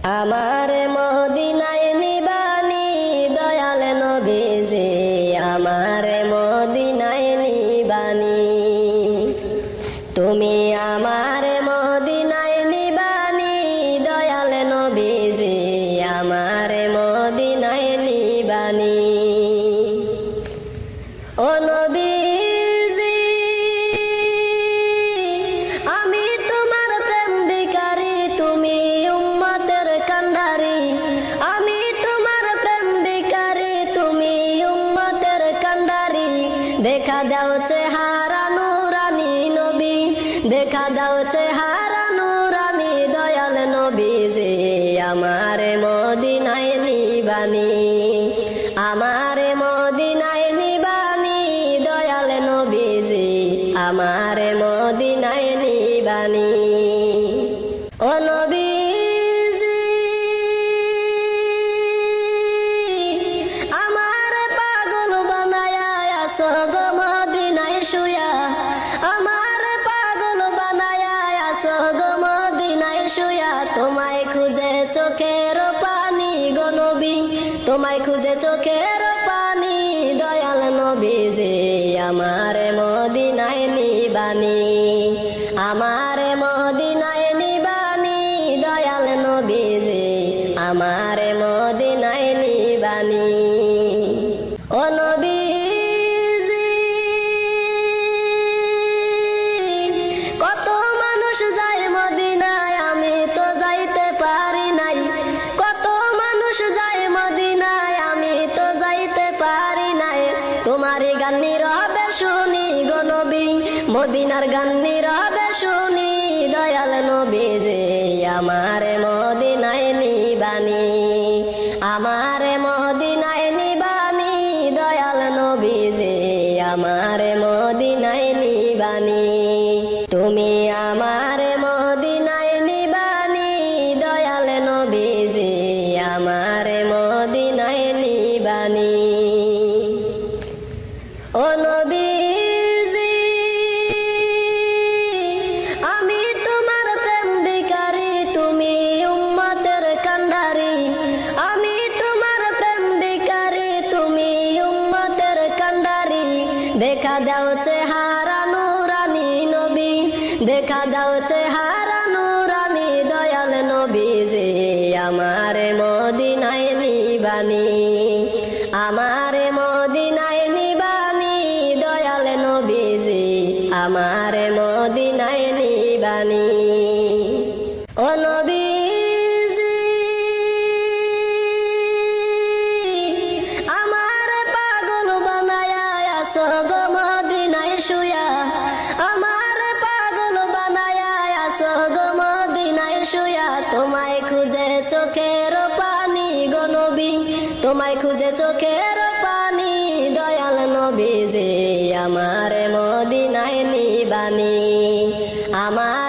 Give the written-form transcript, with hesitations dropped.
আমার মদিনায় নিবানি দয়াল নবীজি, আমার মদিনায় নিবানি। তুমি আমার মদিনায় নিবানি দয়াল নবীজি, আমার মদিনায় নিবানি। ও নবীজি, আমি তোমার প্রেম ভিখারি, তুমি উম্মতের কান্ডারি। আমি তোমার প্রেম ভিখারি, তুমি উম্মতের কান্ডারি। দেখা দাও চেহারা নুরানি নবী, দেখা দাও চেহারা নুরানি দয়াল নবীজি, আমার মদিনায় নিবানি। আমার মদিনায় নিবানি দয়াল নবীজি, আমার মদিনায় নিবানি। ও নবীজি, আমার পাগল বানায়া আছো গো মদিনায় শুয়া। আমার পাগল বানায়া আছো গো মদিনায় শুয়া। তোমায় খুঁজে চোখের পানি গো নবী, তোমায় খুঁজে চোখের পানি দয়াল নবীজি, আমার মদিনায় নিবানি। আমার মদিনায় নিবানি দয়াল নবীজি, আমার মদিনায় নিবানি। ও নবীজি, কত মানুষ যায় মদিনায়, আমি তো যাইতে পারি নাই। কত মানুষ যায় মদিনায়, আমি তো যাইতে পারি নাই। তোমারই গান নীরবে শুনি গো নবী, মদিনার গান নীরবে শুনি দয়াল নবীজি, আমার মদিনায় নিবানি। আমার মদিনায় নিবানি দয়াল নবীজি, আমার মদিনায় নিবানি। তুমি আমার মদিনায় নিবানি দয়াল নবীজি, আমার মদিনায় নিবানি। ও নবীজি, আমি তোমার প্রেম ভিখারি, তুমি উম্মতের কান্ডারি। আমি তোমার প্রেম ভিখারি, তুমি উম্মতের কান্ডারি। দেখা দাও চেহারা নুরানি নবী, দেখা দাও চেহারা নুরানি দয়াল নবীজি, আমার মদিনায় নিবানি। আমার মদিনায় নিবানি দয়াল নবীজি, আমার মদিনায় নিবানি। ও নবীজি, আমার পাগল বানায়া আছো গো মদিনায় শুয়া। আমার পাগল বানায়া আছো গো মদিনায় শুয়া। তোমায় খুঁজে চোখের পানি গো নবী, তোমায় খুঁজে চোখের পানি দয়াল নবীজি, আমার মদিনায় নিবানি। আমার